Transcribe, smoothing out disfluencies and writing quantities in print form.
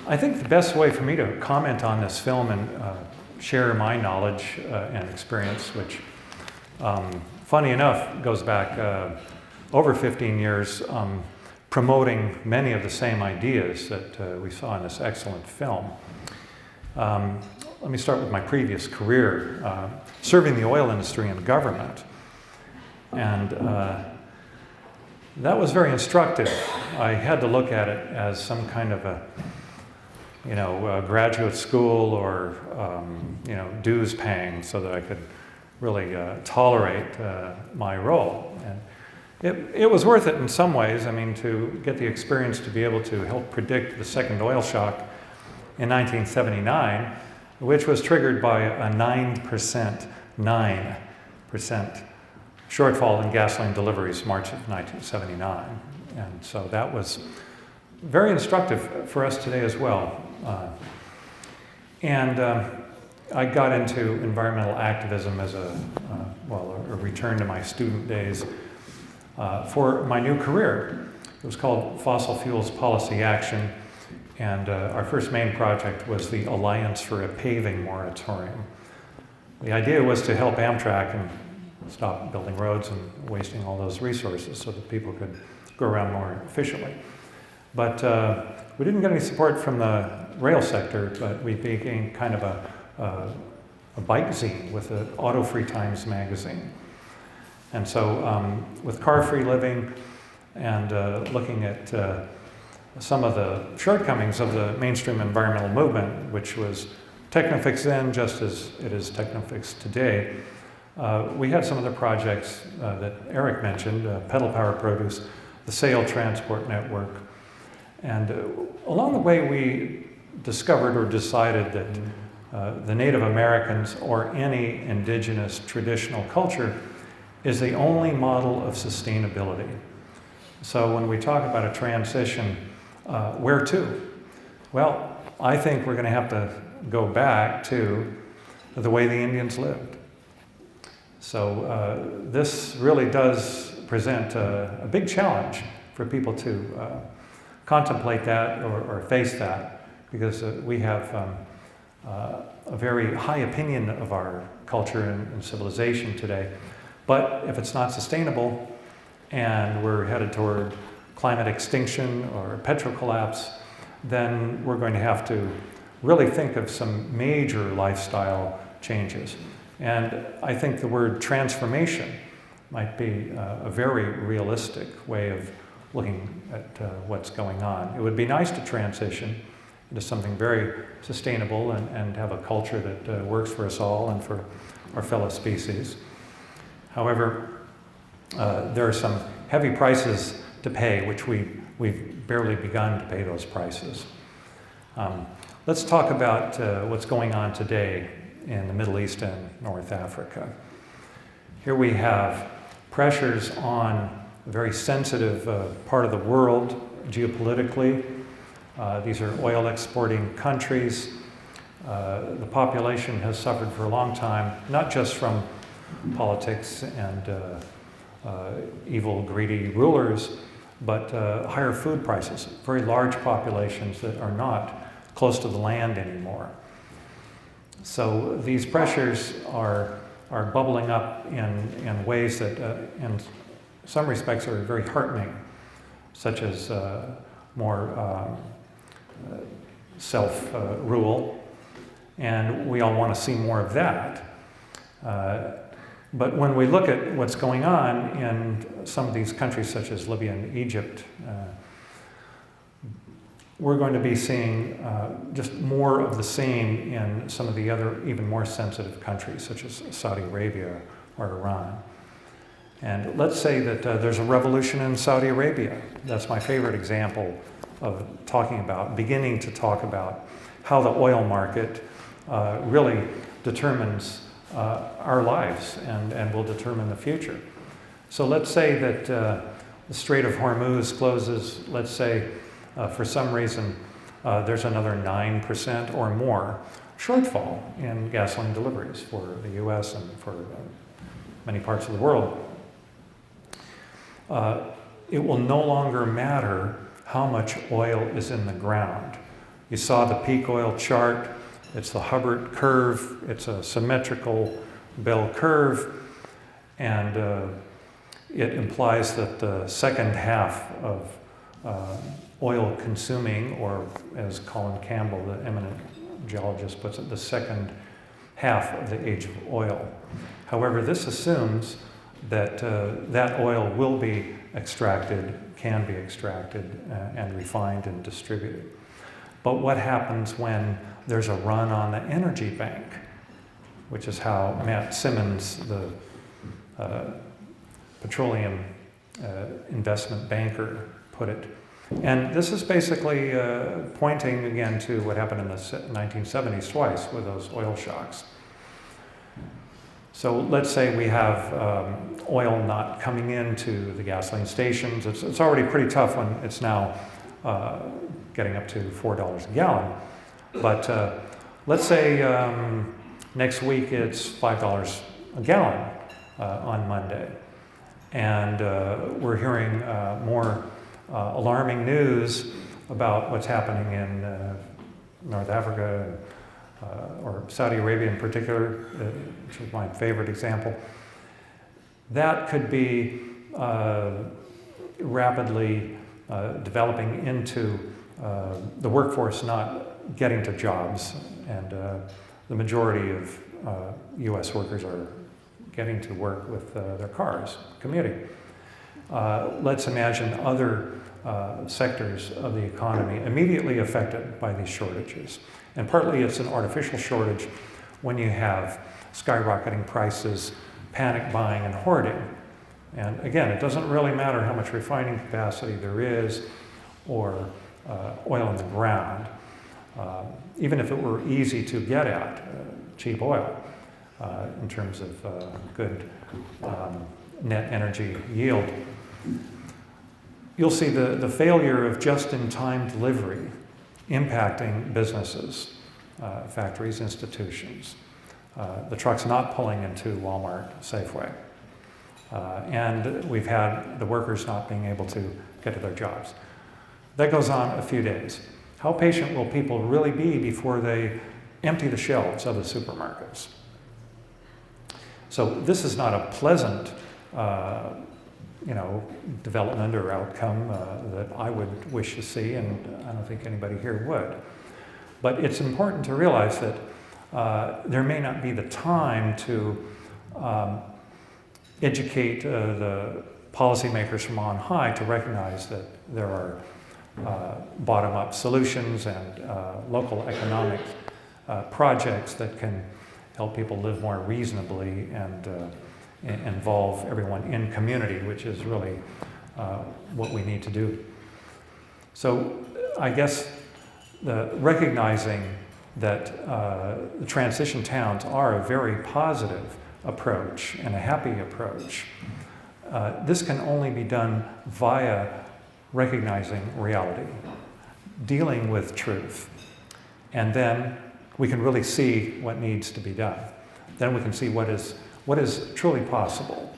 I think the best way for me to comment on this film and share my knowledge and experience, which, funny enough, goes back over 15 years, promoting many of the same ideas that we saw in this excellent film. Let me start with my previous career, serving the oil industry and government. And that was very instructive. I had to look at it as some kind of a graduate school or, dues paying so that I could really tolerate my role. And it was worth it in some ways, to get the experience to be able to help predict the second oil shock in 1979, which was triggered by a 9% shortfall in gasoline deliveries March of 1979. And so that was very instructive for us today as well. I got into environmental activism as a return to my student days for my new career. It was called Fossil Fuels Policy Action, and our first main project was the Alliance for a Paving Moratorium. The idea was to help Amtrak and stop building roads and wasting all those resources so that people could go around more efficiently. But we didn't get any support from the rail sector, but we became kind of a bike zine with the Auto Free Times magazine. And so with car-free living and looking at some of the shortcomings of the mainstream environmental movement, which was Technofix then just as it is Technofix today, we had some of the projects that Eric mentioned, Pedal Power Produce, the Sail Transport Network. And along the way, we discovered or decided that the Native Americans or any indigenous traditional culture is the only model of sustainability. So when we talk about a transition, where to? Well, I think we're going to have to go back to the way the Indians lived. So this really does present a big challenge for people to contemplate that or face that, because we have a very high opinion of our culture and civilization today. But if it's not sustainable and we're headed toward climate extinction or petrocollapse, then we're going to have to really think of some major lifestyle changes. And I think the word transformation might be a very realistic way of looking at what's going on. It would be nice to transition into something very sustainable and have a culture that works for us all and for our fellow species. However, there are some heavy prices to pay, which we've barely begun to pay those prices. Let's talk about what's going on today in the Middle East and North Africa. Here we have pressures on a very sensitive part of the world geopolitically. These are oil exporting countries. The population has suffered for a long time, not just from politics and evil, greedy rulers, but higher food prices, very large populations that are not close to the land anymore. So these pressures are bubbling up in ways that in some respects are very heartening, such as more self-rule, and we all want to see more of that. But when we look at what's going on in some of these countries such as Libya and Egypt, we're going to be seeing just more of the same in some of the other even more sensitive countries such as Saudi Arabia or Iran. And let's say that there's a revolution in Saudi Arabia. That's my favorite example of beginning to talk about how the oil market really determines our lives and will determine the future. So let's say that the Strait of Hormuz closes, let's say for some reason there's another 9% or more shortfall in gasoline deliveries for the US and for many parts of the world. It will no longer matter how much oil is in the ground. You saw the peak oil chart. It's the Hubbard curve. It's a symmetrical bell curve. And it implies that the second half of oil consuming, or as Colin Campbell, the eminent geologist, puts it, the second half of the age of oil. However, this assumes that that oil will be extracted, can be extracted, and refined and distributed. But what happens when there's a run on the energy bank, which is how Matt Simmons, the petroleum investment banker, put it. And this is basically pointing again to what happened in the 1970s twice with those oil shocks. So let's say we have oil not coming into the gasoline stations. It's already pretty tough when it's now getting up to $4 a gallon. But let's say next week it's $5 a gallon on Monday. And we're hearing more alarming news about what's happening in North Africa, or Saudi Arabia in particular, which is my favorite example. That could be rapidly developing into the workforce not getting to jobs, and the majority of US workers are getting to work with their cars, commuting. Let's imagine other sectors of the economy immediately affected by these shortages. And partly it's an artificial shortage when you have skyrocketing prices, panic buying, and hoarding. And again, it doesn't really matter how much refining capacity there is or oil in the ground. Even if it were easy to get at, cheap oil, in terms of good net energy yield, you'll see the failure of just-in-time delivery impacting businesses, factories, institutions. The truck's not pulling into Walmart, Safeway. And we've had the workers not being able to get to their jobs. That goes on a few days. How patient will people really be before they empty the shelves of the supermarkets? So this is not a pleasant development or outcome that I would wish to see, and I don't think anybody here would. But it's important to realize that there may not be the time to educate the policymakers from on high to recognize that there are bottom-up solutions and local economic projects that can help people live more reasonably and involve everyone in community, which is really what we need to do. So I guess recognizing that the transition towns are a very positive approach and a happy approach, this can only be done via recognizing reality, dealing with truth, and then we can really see what needs to be done. Then we can see what is truly possible.